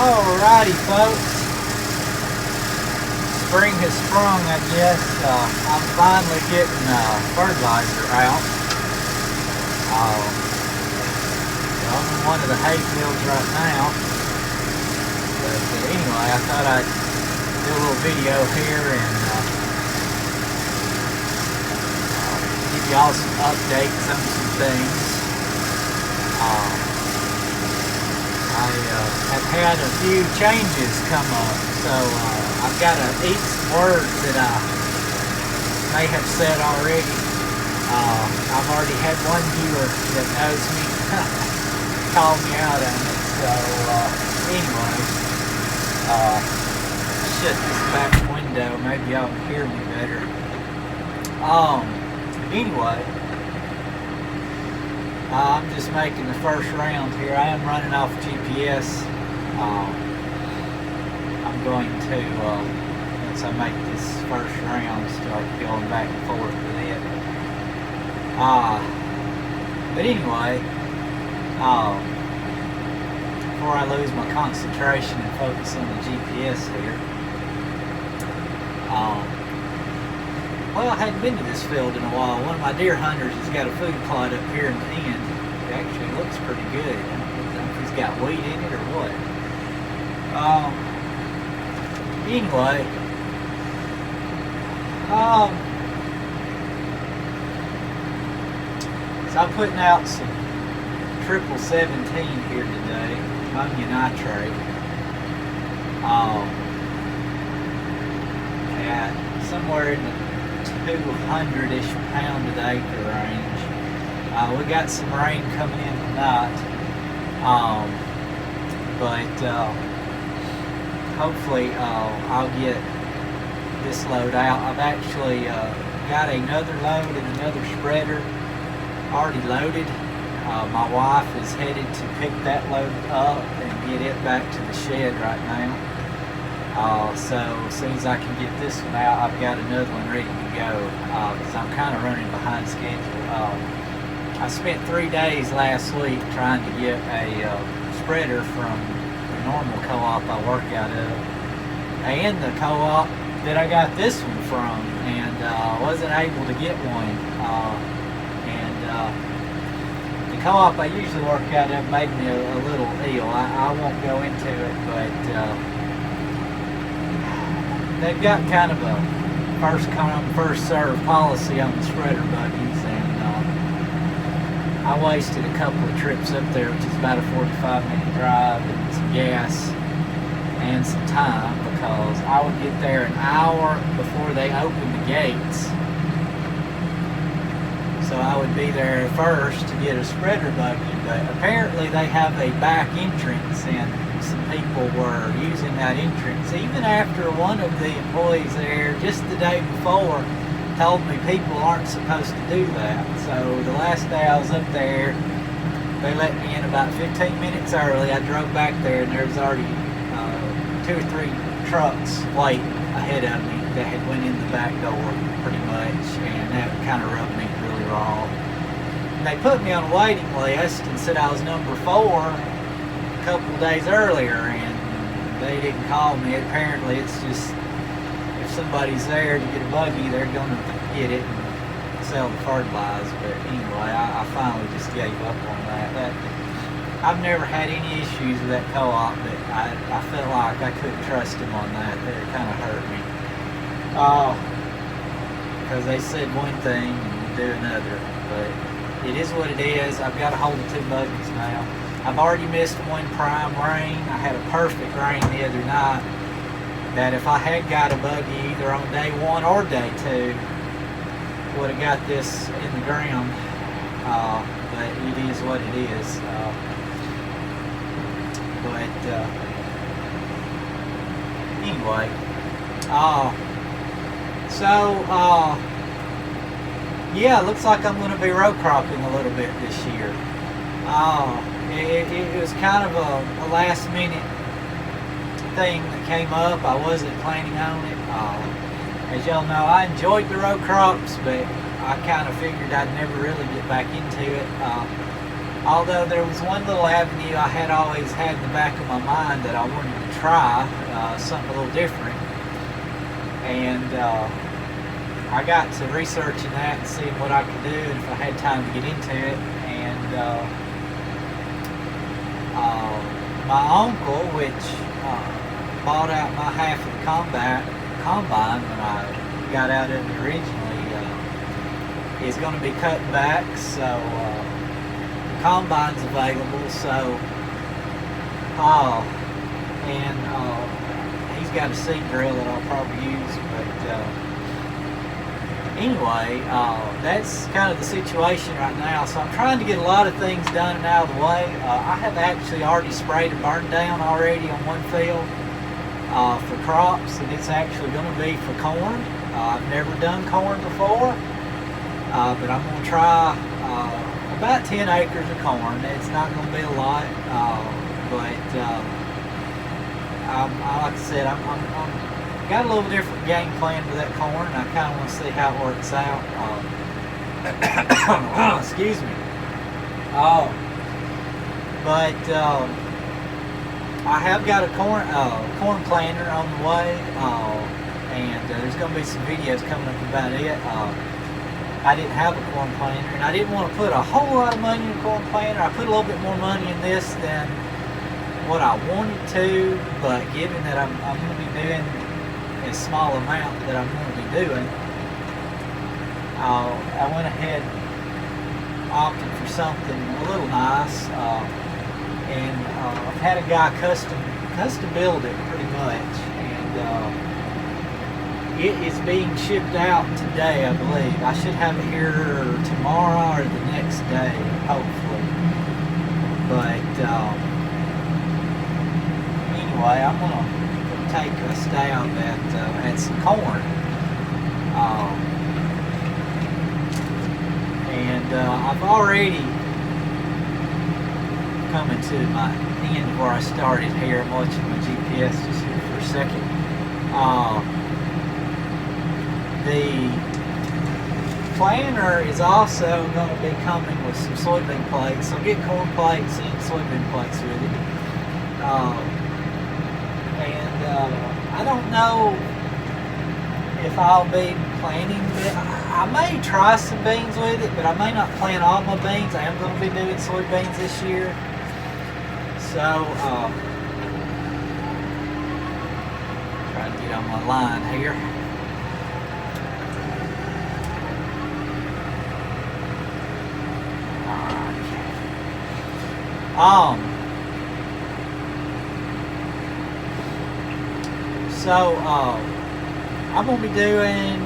Alrighty, folks. Spring has sprung, I guess. I'm finally getting fertilizer out. I'm in one of the hay fields right now. But anyway, I thought I'd do a little video here and give y'all some updates on some things. I have had a few changes come up, so I've got to eat some words that I may have said already. I've already had one viewer that knows me call me out on it, so anyway, shut this back window, maybe y'all can hear me better. Anyway, I'm just making the first round here. I am running off GPS. I'm going to, once I make this first round, start going back and forth with it. But anyway, before I lose my concentration and focus on the GPS here, well, I hadn't been to this field in a while. One of my deer hunters has got a food plot up here in the end. It actually looks pretty good. I don't know if he's got wheat in it or what. Anyway, so I'm putting out some 1717 here today, ammonia nitrate. At somewhere in the 200-ish pound an acre range. We got some rain coming in tonight, but hopefully I'll get this load out. I've actually got another load and another spreader already loaded. My wife is headed to pick that load up and get it back to the shed right now. So as soon as I can get this one out, I've got another one ready to go, because I'm kind of running behind schedule. I spent 3 days last week trying to get a spreader from the normal co-op I work out of, and the co-op that I got this one from, and wasn't able to get one. The co-op I usually work out of made me a little ill. I won't go into it, but they've got kind of a first come, first serve policy on the spreader buggies, and I wasted a couple of trips up there, which is about a 45-minute drive, and some gas and some time, because I would get there an hour before they opened the gates. So I would be there first to get a spreader buggy, but apparently they have a back entrance, and some people were using that entrance. Even after one of the employees there just the day before told me people aren't supposed to do that. So the last day I was up there, they let me in about 15 minutes early. I drove back there and there was already 2 or 3 trucks waiting ahead of me that had went in the back door pretty much, and that kind of rubbed me really wrong. And they put me on a waiting list and said I was number 4 a couple of days earlier, and they didn't call me. Apparently it's just, if somebody's there to get a buggy, they're going to get it and sell the fertilizer. But anyway, I finally just gave up on that. I've never had any issues with that co-op, but I felt like I couldn't trust them on that. It kind of hurt me. Because they said one thing and do another. But it is what it is. I've got a hold of 2 buggies now. I've already missed one prime rain. I had a perfect rain the other night that if I had got a buggy either on day 1 or day 2, would have got this in the ground. But it is what it is. Anyway, yeah, it looks like I'm going to be row cropping a little bit this year. It was kind of a last minute thing that came up. I wasn't planning on it. As y'all know, I enjoyed the row crops, but I kind of figured I'd never really get back into it. Although there was one little avenue I had always had in the back of my mind that I wanted to try, something a little different. And I got to researching that and seeing what I could do and if I had time to get into it. And my uncle, which bought out my half of the combine when I got out of it originally, is going to be cutting back, so the combine's available. So and he's got a seed drill that I'll probably use, but anyway, that's kind of the situation right now. So I'm trying to get a lot of things done and out of the way. I have actually already sprayed a burn down already on one field for crops, and it's actually going to be for corn. I've never done corn before, but I'm going to try about 10 acres of corn. It's not going to be a lot, but like I said, I'm got a little different game plan with that corn, and I kind of want to see how it works out. Excuse me. But I have got a corn planter on the way, and there's going to be some videos coming up about it. I didn't have a corn planter, and I didn't want to put a whole lot of money in a corn planter. I put a little bit more money in this than what I wanted to, but given that I'm going to be doing a small amount that I'm going to be doing, I went ahead opted for something a little nice, and I've had a guy custom build it pretty much, and it is being shipped out today, I believe. I should have it here tomorrow or the next day, hopefully. But anyway, I'm gonna take a stab at some corn, and I've already coming to my end where I started here. I'm watching my GPS just here for a second. The planter is also going to be coming with some soybean plates. So I'll get corn plates and soybean plates with it. I don't know if I'll be planting it. I may try some beans with it, but I may not plant all my beans. I am going to be doing soybeans this year. So, trying to get on my line here. So I'm going to be doing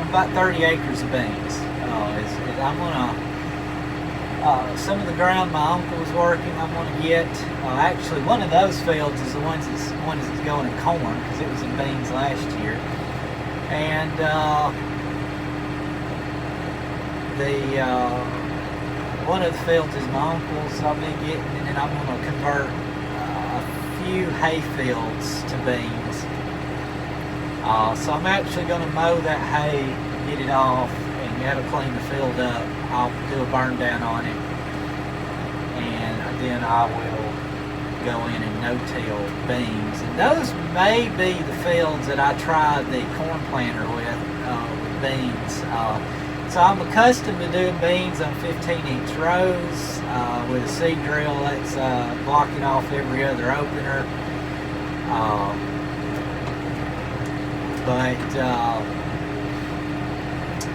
about 30 acres of beans. I'm going to, some of the ground my uncle was working, I'm going to get, actually one of those fields is the one that's going in corn, because it was in beans last year. And one of the fields is my uncle's, I'll be getting, and then I'm going to convert a few hay fields to beans. So I'm actually going to mow that hay, get it off, and got to clean the field up. I'll do a burn down on it, and then I will go in and no-till beans. And those may be the fields that I tried the corn planter with beans. So I'm accustomed to doing beans on 15-inch rows with a seed drill that's blocking off every other opener. But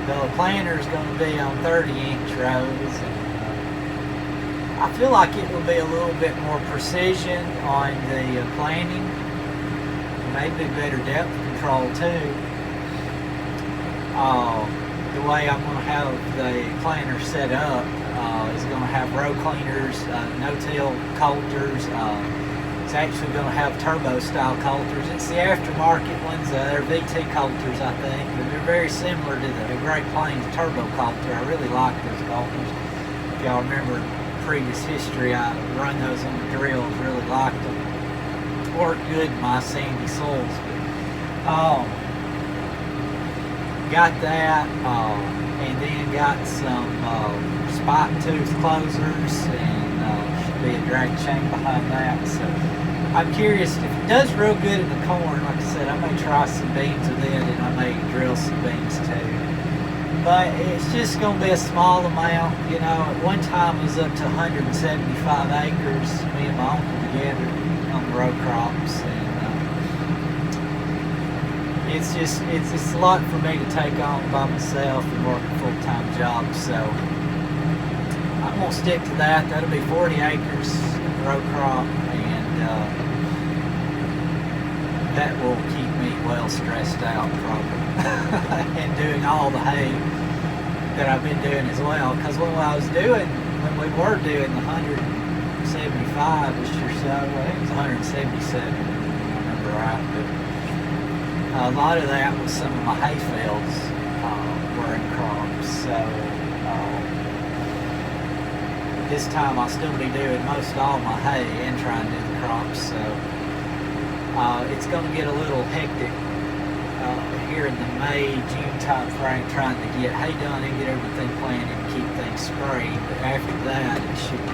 the planter is going to be on 30-inch rows. And, I feel like it will be a little bit more precision on the planting. Maybe better depth control too. The way I'm going to have the planter set up is going to have row cleaners, no-till coulters. It's actually going to have turbo-style coulters. It's the aftermarket ones. They're VT coulters, I think. They're very similar to the Great Plains turbo coulter. I really like those coulters. If y'all remember previous history, I run those on the drills. Really liked them. Worked good in my sandy soils. Got that, and then got some spike tooth closers, and should be a drag chain behind that. So I'm curious if it does real good in the corn. Like I said, I may try some beans with it, and I may drill some beans too. But it's just going to be a small amount. You know, at one time it was up to 175 acres, me and my uncle together on the row crops, and it's just a lot for me to take on by myself and work a full-time job. So I'm going to stick to that. That'll be 40 acres of row crop, and that will keep me well stressed out probably. And doing all the hay that I've been doing as well. Because when we were doing the 175-ish or so, I think it was 177, if I remember right, but a lot of that was some of my hay fields were in crops. So this time I'll still be doing most all my hay and trying to do the crops. So it's going to get a little hectic here in the May, June time frame, trying to get hay done and get everything planted and keep things sprayed. But after that, it should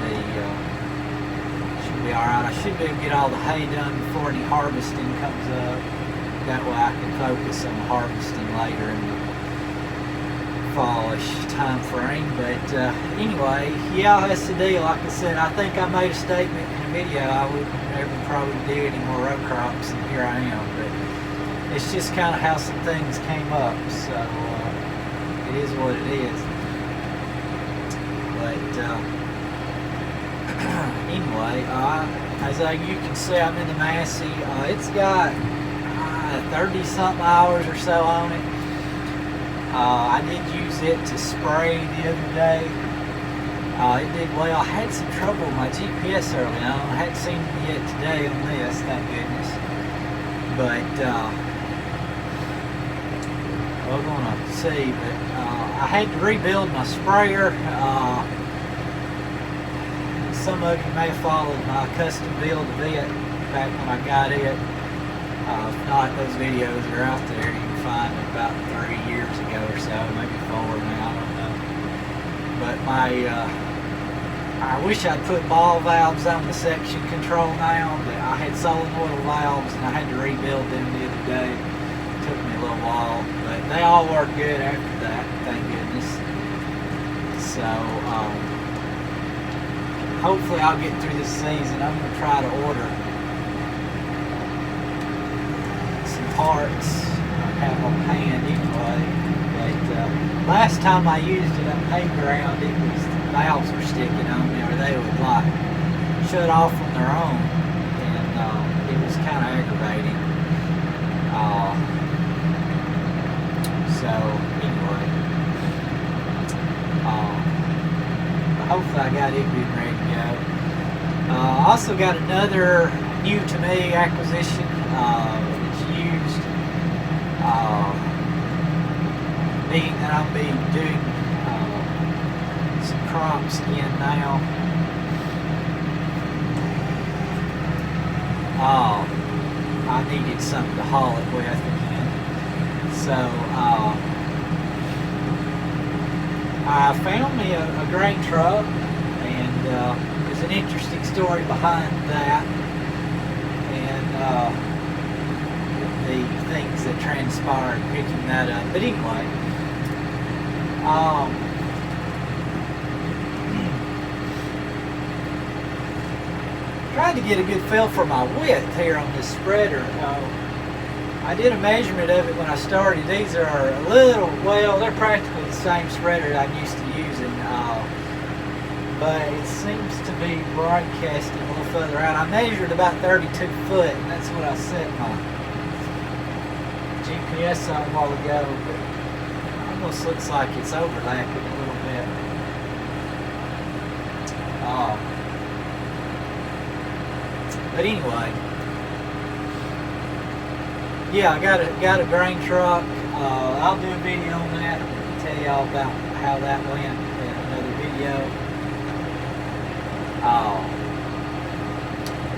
be all right. I should be able to get all the hay done before any harvesting comes up. That way I can focus on harvesting later in the fallish time frame. But anyway, yeah, that's the deal. Like I said, I think I made a statement in a video I wouldn't ever probably do any more row crops, and here I am. But it's just kind of how some things came up, so it is what it is. But anyway, as you can see, I'm in the Massey. It's got 30-something hours or so on it. I did use it to spray the other day. It did well. I had some trouble with my GPS early on. I hadn't seen it yet today on this, thank goodness. But we're going to see. But I had to rebuild my sprayer. Some of you may have followed my custom build of it back when I got it. If not, those videos are out there. You can find them about 3 years ago or so, maybe 4 now, I don't know. But I wish I'd put ball valves on the section control now, but I had solenoid valves and I had to rebuild them the other day. It took me a little while, but they all work good after that, thank goodness. So, hopefully I'll get through this season. I'm going to try to order parts I have on hand anyway, but last time I used it on hay ground, the valves were sticking on me, or they would like shut off on their own, and it was kind of aggravating. So anyway, hopefully I got it being ready to go. I also got another new to me acquisition. Being that I'll be doing some crops again now. I needed something to haul it with again. So I found me a grain truck, and there's an interesting story behind that, and the things that transpired picking that up. But anyway, trying to get a good feel for my width here on this spreader. I did a measurement of it when I started. These are a little, well, they're practically the same spreader that I'm used to using, but it seems to be broadcasting a little further out. I measured about 32 foot, and that's what I set my GPS on a while ago, but it almost looks like it's overlapping a little bit. But anyway, yeah, I got a grain truck. I'll do a video on that. I'll tell y'all about how that went in another video.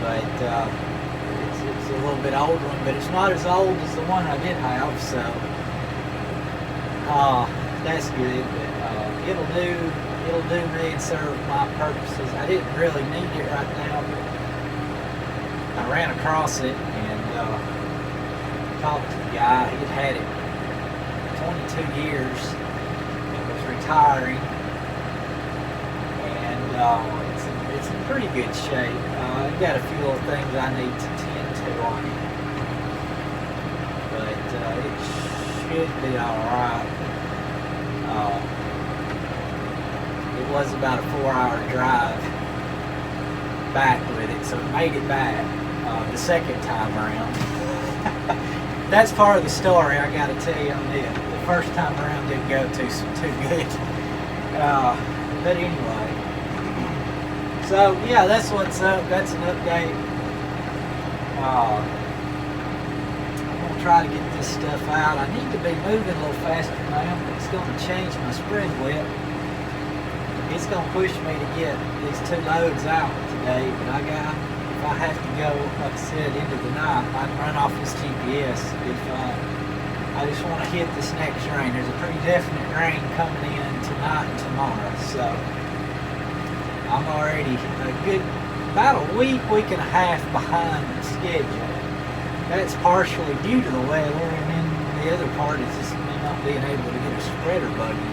But it's a little bit older one, but it's not as old as the one I did have, so that's good. But it'll do it'll do me and serve my purposes. I didn't really need it right now, but I ran across it and talked to the guy. He'd had it 22 years and was retiring, and it's in pretty good shape. I've got a few little things I need to tend to on it, but it should be alright. It was about a 4-hour drive back with it, so it made it back the second time around. That's part of the story I gotta tell you on it. The first time around didn't go too good. But anyway. So yeah, that's what's up. That's an update. I'm gonna try to get this stuff out. I need to be moving a little faster now. It's gonna change my spread width. It's gonna push me to get these 2 loads out today, but if I have to go, like I said, into the night, I can run off this GPS. I just want to hit this next rain. There's a pretty definite rain coming in tonight and tomorrow, so I'm already about a week and a half behind the schedule. That's partially due to the weather, and then the other part is just me not being able to get a spreader buggy.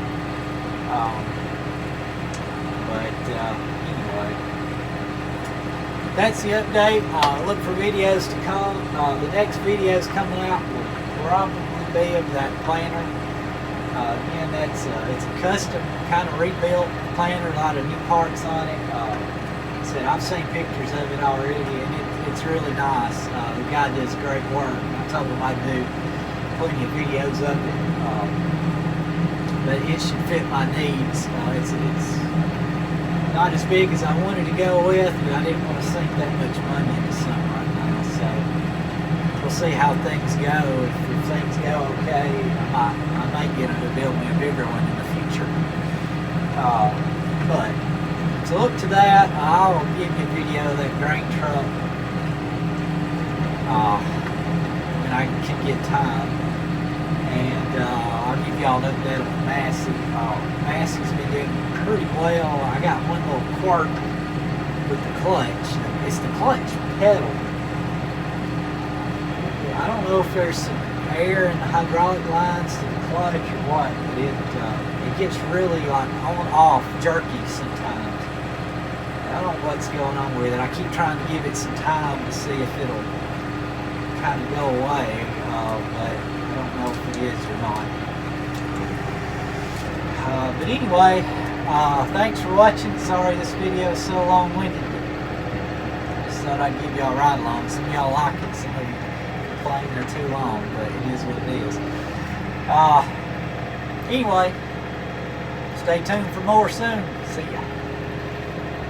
Anyway, that's the update. Look for videos to come. The next videos coming out will probably be of that planter. Again, it's a custom kind of rebuilt planter, a lot of new parts on it. I've seen pictures of it already, and it's really nice. The guy does great work. I told him I'd do plenty of videos of it, but it should fit my needs. It's not as big as I wanted to go with, but I didn't want to sink that much money into something right now. So we'll see how things go. If things go okay, I might get him to build me a bigger one in the future. But so look to that. I'll give you a video of that grain truck when I can get time, and I'll give y'all an update on Massey. Massey's been doing pretty well. I got one little quirk with the clutch. It's the clutch pedal. I don't know if there's some air in the hydraulic lines to the clutch or what, but it gets really like on-off jerky sometimes. I don't know what's going on with it. I keep trying to give it some time to see if it'll kind of go away, but I don't know if it is or not. But anyway, thanks for watching. Sorry this video is so long-winded. I just thought I'd give y'all a ride along. Some of y'all like it, some of you complain they're too long, but it is what it is. Anyway, stay tuned for more soon. See ya.